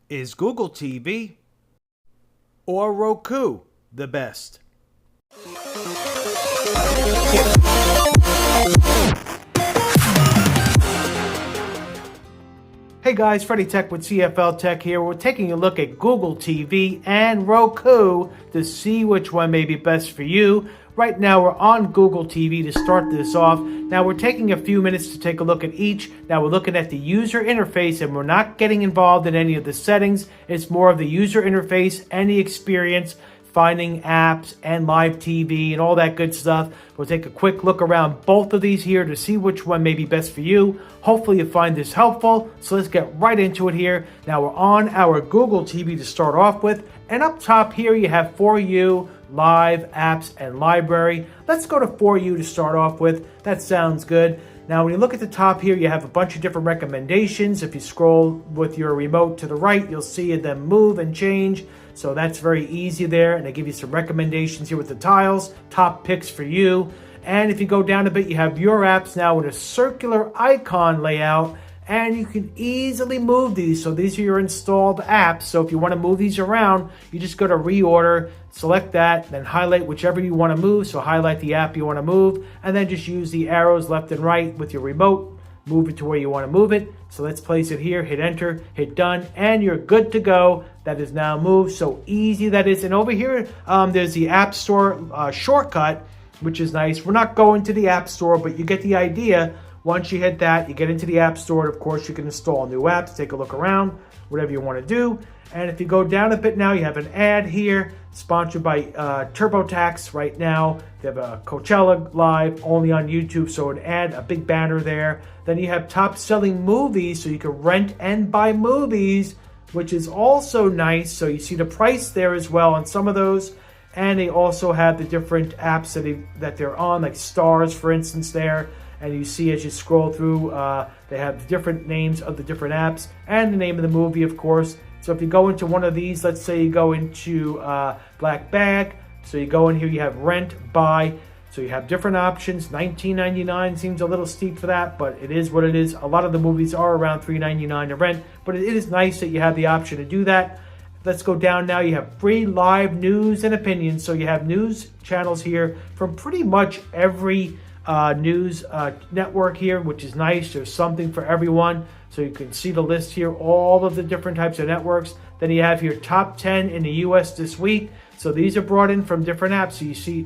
Is Google TV or Roku the best? Hey guys, Freddie Tech with CFL-TECH here. We're taking a look at Google TV and Roku to see which one may be best for you. Right now we're on Google TV to start this off. Now we're taking a few minutes to take a look at each. Now we're looking at the user interface and we're not getting involved in any of the settings. It's more of the user interface and the experience, finding apps and live TV and all that good stuff. We'll take a quick look around both of these here to see which one may be best for you. Hopefully you find this helpful. So let's get right into it here. Now we're on our Google TV to start off with. And up top here you have For You, Live, Apps, and Library. Let's go to For You to start off with. That sounds good. Now when you look at the top here, you have a bunch of different recommendations. If you scroll with your remote to the right, you'll see them move and change. So that's very easy there. And they give you some recommendations here with the tiles, top picks for you. And if you go down a bit, you have your apps now with a circular icon layout. And you can easily move these. So these are your installed apps. So if you want to move these around, you just go to reorder, select that, then highlight whichever you want to move. So highlight the app you want to move, and then just use the arrows left and right with your remote. Move it to where you want to move it. So let's place it here, hit enter, hit done, and you're good to go. That is now moved. So easy that is. And over here, there's the App Store shortcut, which is nice. We're not going to the App Store, but you get the idea. Once you hit that, you get into the App Store. Of course, you can install new apps, take a look around, whatever you want to do. And if you go down a bit now, you have an ad here, sponsored by TurboTax right now. They have a Coachella Live only on YouTube, so an ad, a big banner there. Then you have top selling movies, so you can rent and buy movies, which is also nice. So you see the price there as well on some of those. And they also have the different apps that they're on, like Stars, for instance, there. And you see as you scroll through, they have different names of the different apps and the name of the movie, of course. So if you go into one of these, let's say you go into Black Bag. So you go in here, you have rent, buy. So you have different options. $19.99 seems a little steep for that, but it is what it is. A lot of the movies are around $3.99 to rent, but it is nice that you have the option to do that. Let's go down now. You have free live news and opinions. So you have news channels here from pretty much every news network here, which is nice. There's something for everyone. So you can see the list here, all of the different types of networks. Then you have here top 10 in the US this week. So these are brought in from different apps.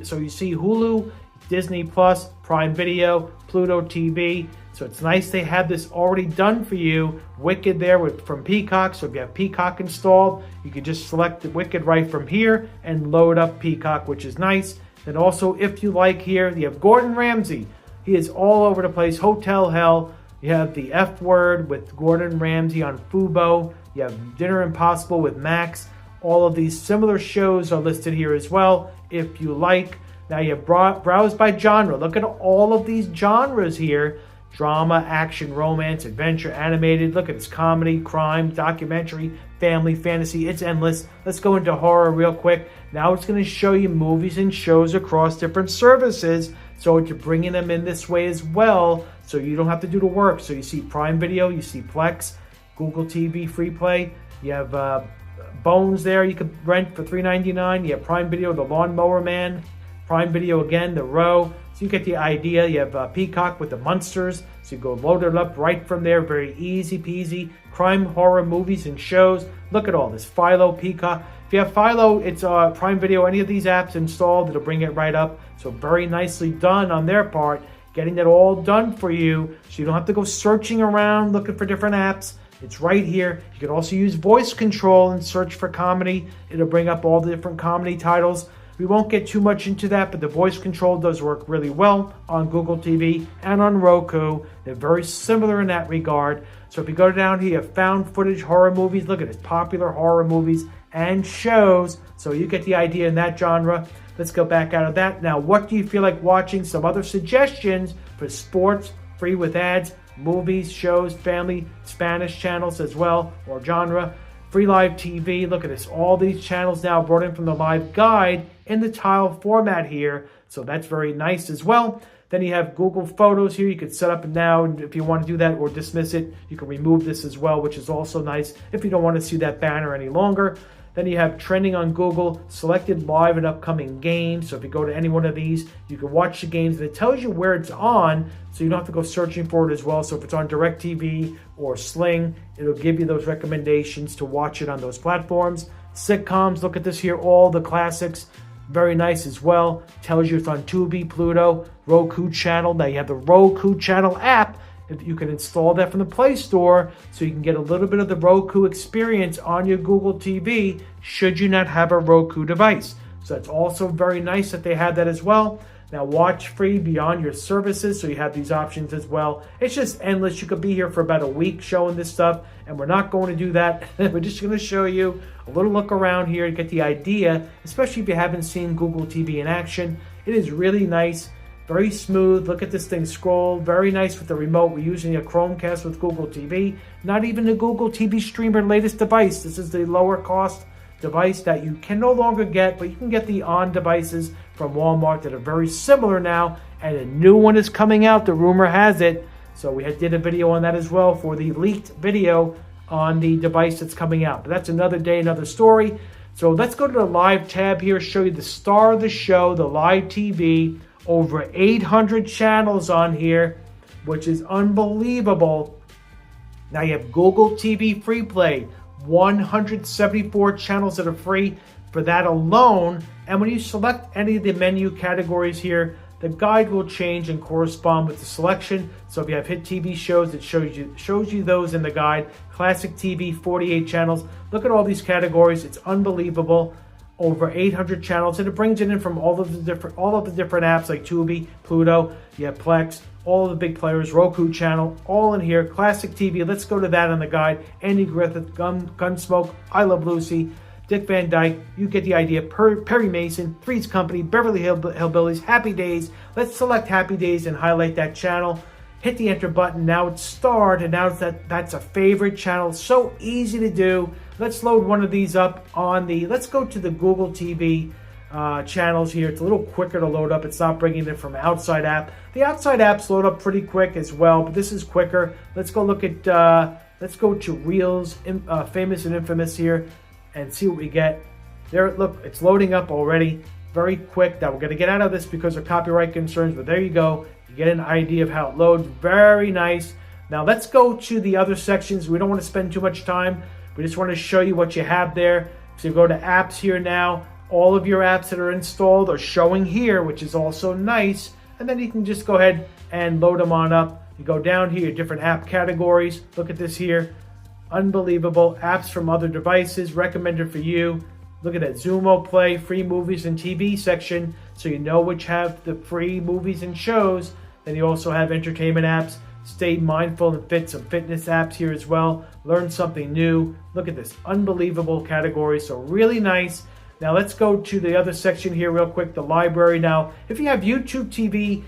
So you see Hulu, Disney Plus, Prime Video, Pluto TV. So it's nice they have this already done for you. Wicked there from Peacock. So if you have Peacock installed, you can just select the Wicked right from here and load up Peacock, which is nice. And also, if you like here, you have Gordon Ramsay. He is all over the place. Hotel Hell. You have the F Word with Gordon Ramsay on Fubo. You have Dinner Impossible with Max. All of these similar shows are listed here as well, if you like. Now you have browse by genre. Look at all of these genres here. Drama, action, romance, adventure, animated. Look at this: comedy, crime, documentary, family, fantasy. It's endless. Let's go into horror real quick. Now it's going to show you movies and shows across different services. So you're bringing them in this way as well, so you don't have to do the work. So you see Prime Video, you see Plex, Google TV Free Play. You have Bones there. You could rent for $3.99. You have Prime Video, The Lawnmower Man. Prime Video again, The Row. So you get the idea. You have Peacock with the Munsters. So you go load it up right from there. Very easy peasy. Crime, horror, movies, and shows. Look at all this. Philo, Peacock. If you have Philo, it's Prime Video, any of these apps installed, it'll bring it right up. So very nicely done on their part. Getting that all done for you. So you don't have to go searching around looking for different apps. It's right here. You can also use voice control and search for comedy. It'll bring up all the different comedy titles. We won't get too much into that, but the voice control does work really well on Google TV and on Roku. They're very similar in that regard. So if you go down here, found footage horror movies, look at this, popular horror movies and shows. So you get the idea in that genre. Let's go back out of that. Now, what do you feel like watching? Some other suggestions for sports, free with ads, movies, shows, family, Spanish channels as well, or genre. Free live TV, look at this. All these channels now brought in from the live guide in the tile format here. So that's very nice as well. Then you have Google Photos here. You can set up now, and if you want to do that or dismiss it, you can remove this as well, which is also nice if you don't want to see that banner any longer. Then you have trending on Google, selected live and upcoming games. So if you go to any one of these, you can watch the games, and it tells you where it's on, so you don't have to go searching for it as well. So if it's on DirecTV or Sling, it'll give you those recommendations to watch it on those platforms. Sitcoms, look at this here, all the classics. Very nice as well. Tells you it's on Tubi, Pluto, Roku channel. Now you have the Roku channel app. If you can install that from the Play Store, so you can get a little bit of the Roku experience on your Google TV should you not have a Roku device. So that's also very nice that they have that as well. Now watch free beyond your services, so you have these options as well. It's just endless. You could be here for about a week showing this stuff, and we're not going to do that. We're just going to show you a little look around here to get the idea, especially if you haven't seen Google TV in action. It is really nice, very smooth. Look at this thing scroll, very nice with the remote. We're using a Chromecast with Google TV, not even the Google TV streamer latest device. This is the lower cost device that you can no longer get, but you can get the on devices from Walmart that are very similar now, and a new one is coming out, the rumor has it. So we did a video on that as well for the leaked video on the device that's coming out. But that's another day, another story. So let's go to the live tab here, show you the star of the show, the live TV. Over 800 channels on here, which is unbelievable. Now you have Google TV Free Play, 174 channels that are free for that alone. And when you select any of the menu categories here, the guide will change and correspond with the selection. So if you have hit TV shows, it shows you those in the guide. Classic TV, 48 channels. Look at all these categories. It's unbelievable. Over 800 channels, and it brings it in from all of the different apps like Tubi, Pluto, you have Plex, all of the big players, Roku channel, all in here. Classic TV, let's go to that on the guide. Andy Griffith, Gunsmoke, I Love Lucy, Dick Van Dyke, you get the idea. Perry Mason, Three's Company, Beverly Hillbillies, Happy Days. Let's select Happy Days and highlight that channel. Hit the enter button. Now it's starred, and now that's a favorite channel. So easy to do. Let's load one of these up on the, let's go to the Google TV channels here. It's a little quicker to load up. It's not bringing it from outside app. The outside apps load up pretty quick as well, but this is quicker. Let's go look at, let's go to Reels, Famous and Infamous here, and see what we get. There, look, it's loading up already. Very quick. Now we're going to get out of this because of copyright concerns, but there you go. You get an idea of how it loads. Very nice. Now let's go to the other sections. We don't want to spend too much time. We just want to show you what you have there. So you go to apps here now. All of your apps that are installed are showing here, which is also nice. And then you can just go ahead and load them on up. You go down here, different app categories. Look at this here. Unbelievable. Apps from other devices recommended for you. Look at that Zumo Play, free movies and TV section, so you know which have the free movies and shows. Then you also have entertainment apps. Stay mindful and fit, some fitness apps here as well. Learn something new. Look at this, unbelievable category, so really nice. Now let's go to the other section here real quick, the library. Now, if you have YouTube TV,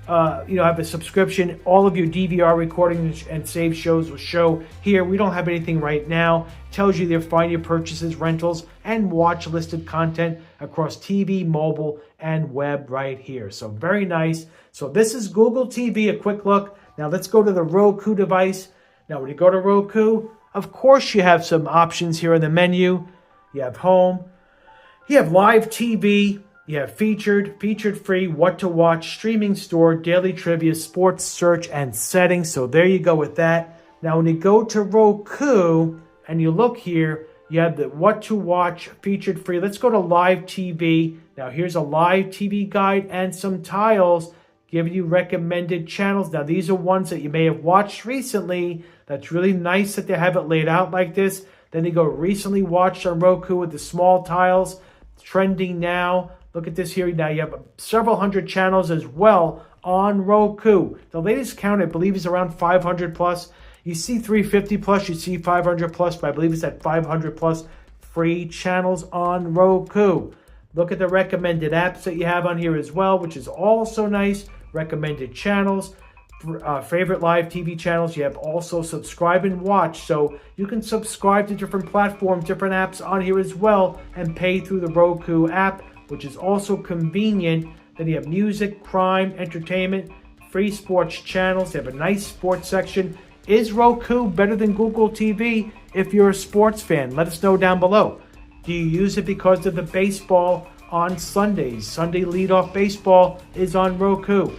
have a subscription, all of your DVR recordings and save shows will show here. We don't have anything right now. It tells you there, find your purchases, rentals, and watch listed content across TV, mobile, and web right here. So very nice. So this is Google TV, a quick look. Now let's go to the Roku device. Now when you go to Roku, of course you have some options here in the menu. You have home, you have live TV, you have featured free, what to watch, streaming store, daily trivia, sports, search, and settings. So there you go with that. Now when you go to Roku and you look here, you have the what to watch, featured free. Let's go to live TV. Now here's a live TV guide and some tiles giving you recommended channels. Now these are ones that you may have watched recently. That's really nice that they have it laid out like this. Then you go recently watched on Roku with the small tiles, trending now. Look at this here. Now you have several hundred channels as well on Roku. The latest count, I believe, is around 500 plus. You see 350 plus, you see 500 plus, but I believe it's at 500 plus free channels on Roku. Look at the recommended apps that you have on here as well, which is also nice. Recommended channels, favorite live TV channels. You have also subscribe and watch. So you can subscribe to different platforms, different apps on here as well, and pay through the Roku app, which is also convenient. Then you have music, crime, entertainment, free sports channels. They have a nice sports section. Is Roku better than Google TV if you're a sports fan? Let us know down below. Do you use it because of the baseball on Sundays? Sunday leadoff baseball is on Roku.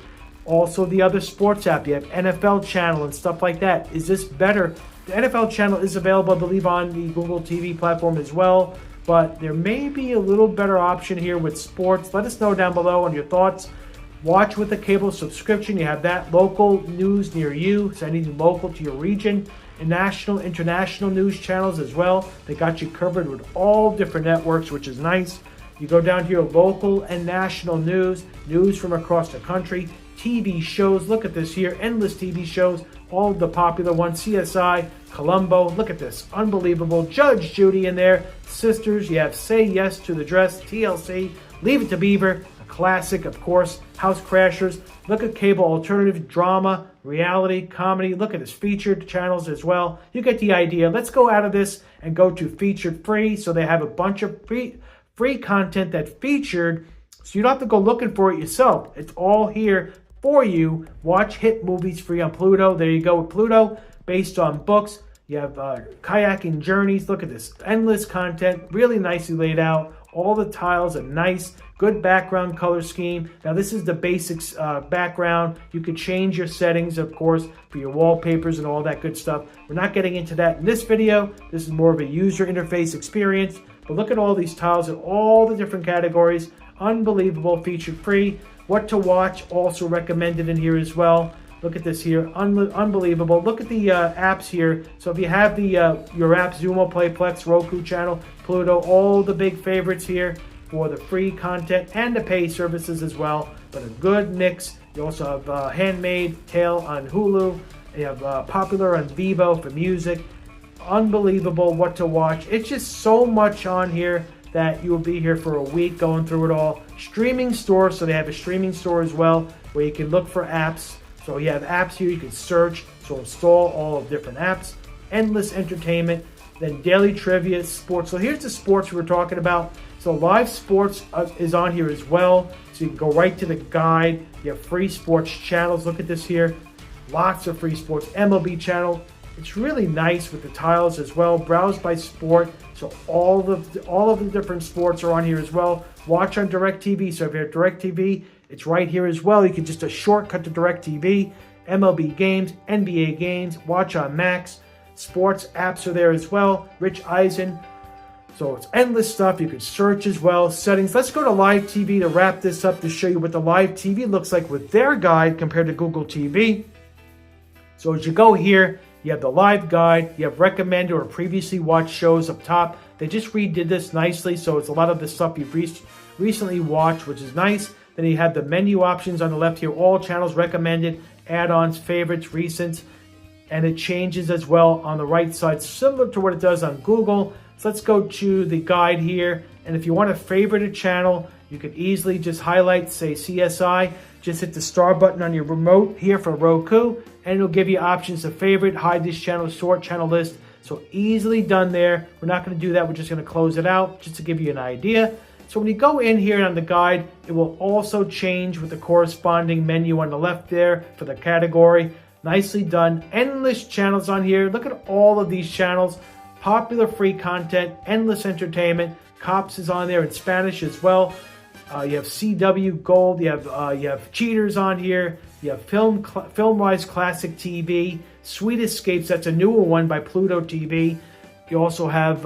Also, the other sports app, you have NFL channel and stuff like that. Is this better? The NFL channel is available, I believe, on the Google TV platform as well, but there may be a little better option here with sports. Let us know down below on your thoughts. Watch with a cable subscription. You have that local news near you, so anything local to your region, and national, international news channels as well. They got you covered with all different networks, which is nice. You go down to your local and national news from across the country, TV shows. Look at this here, endless TV shows, all of the popular ones, CSI, Columbo. Look at this, unbelievable. Judge Judy in there, Sisters. You have Say Yes to the Dress, TLC, Leave It to Beaver, a classic, of course, House Crashers. Look at cable alternative, drama, reality, comedy. Look at this, featured channels as well. You get the idea. Let's go out of this and go to featured free. So they have a bunch of free content that's featured, so you don't have to go looking for it yourself. It's all here for you. Watch hit movies free on Pluto. There you go with Pluto, based on books. You have kayaking journeys. Look at this, endless content, really nicely laid out. All the tiles are nice, good background color scheme. Now this is the basics background. You could change your settings, of course, for your wallpapers and all that good stuff. We're not getting into that in this video. This is more of a user interface experience. But look at all these tiles in all the different categories. Unbelievable, featured free. What to watch, also recommended in here as well. Look at this here, unbelievable. Look at the apps here. So if you have the your apps, Xumo, Playplex, Roku channel, Pluto, all the big favorites here for the free content and the pay services as well. But a good mix. You also have Handmaid's Tale on Hulu. You have Popular on Vivo for music. Unbelievable what to watch. It's just so much on here that you will be here for a week going through it all. Streaming store, so they have a streaming store as well where you can look for apps. So you have apps here you can search, so install all of different apps. Endless entertainment, then daily trivia, sports. So here's the sports we were talking about. So live sports is on here as well. So you can go right to the guide. You have free sports channels. Look at this here. Lots of free sports. MLB channel. It's really nice with the tiles as well. Browse by sport. So all of the different sports are on here as well. Watch on DirecTV. So if you have DirecTV, it's right here as well. You can just a shortcut to DirecTV. MLB games, NBA games. Watch on Max. Sports apps are there as well. Rich Eisen. So it's endless stuff. You can search as well. Settings. Let's go to live TV to wrap this up to show you what the live TV looks like with their guide compared to Google TV. So as you go here, you have the live guide, you have recommended or previously watched shows up top. They just redid this nicely, so it's a lot of the stuff you've recently watched, which is nice. Then you have the menu options on the left here, all channels recommended, add-ons, favorites, recents, and it changes as well on the right side, similar to what it does on Google. So let's go to the guide here, and if you want to favorite a channel, you can easily just highlight, say, CSI. Just hit the star button on your remote here for Roku, and it'll give you options to favorite, hide this channel, sort channel list. So easily done there. We're not going to do that. We're just going to close it out just to give you an idea. So when you go in here on the guide, it will also change with the corresponding menu on the left there for the category. Nicely done. Endless channels on here. Look at all of these channels. Popular free content, endless entertainment. Cops is on there in Spanish as well. You have CW Gold. You have Cheaters on here. You have Filmwise Classic TV. Sweet Escapes. That's a newer one by Pluto TV. You also have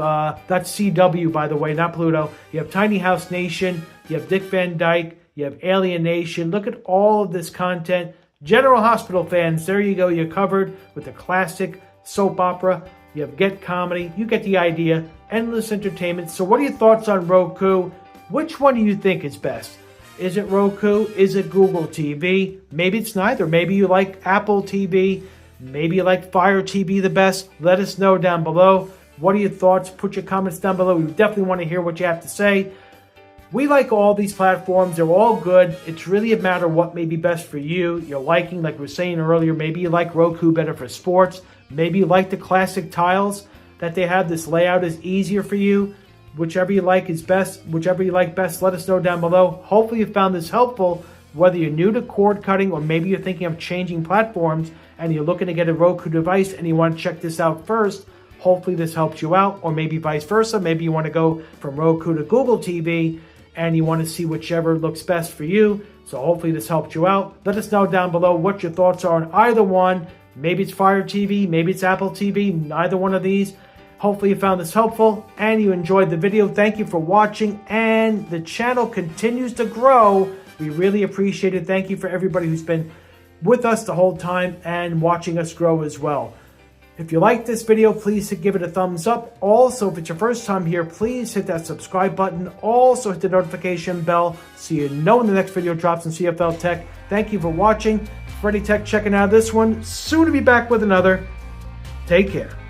that's CW, by the way, not Pluto. You have Tiny House Nation. You have Dick Van Dyke. You have Alien Nation. Look at all of this content. General Hospital fans, there you go. You're covered with the classic soap opera. You have Get Comedy. You get the idea. Endless entertainment. So what are your thoughts on Roku? Which one do you think is best? Is it Roku? Is it Google TV? Maybe it's neither. Maybe you like Apple TV. Maybe you like Fire TV the best. Let us know down below. What are your thoughts? Put your comments down below. We definitely want to hear what you have to say. We like all these platforms. They're all good. It's really a matter of what may be best for you. You're liking, like we were saying earlier, maybe you like Roku better for sports. Maybe you like the classic tiles that they have. This layout is easier for you. whichever you like is best, whichever you like best, let us know down below. Hopefully you found this helpful, whether you're new to cord cutting or maybe you're thinking of changing platforms and you're looking to get a Roku device and you want to check this out first. Hopefully this helps you out, or maybe vice versa. Maybe you want to go from Roku to Google TV and you want to see whichever looks best for you. So hopefully this helped you out. Let us know down below what your thoughts are on either one. Maybe it's Fire TV, maybe it's Apple TV, either one of these. Hopefully you found this helpful and you enjoyed the video. Thank you for watching, and the channel continues to grow. We really appreciate it. Thank you for everybody who's been with us the whole time and watching us grow as well. If you like this video, please give it a thumbs up. Also, if it's your first time here, please hit that subscribe button. Also, hit the notification bell so you know when the next video drops on CFL-TECH. Thank you for watching. Freddie Tech checking out this one. Soon to be back with another. Take care.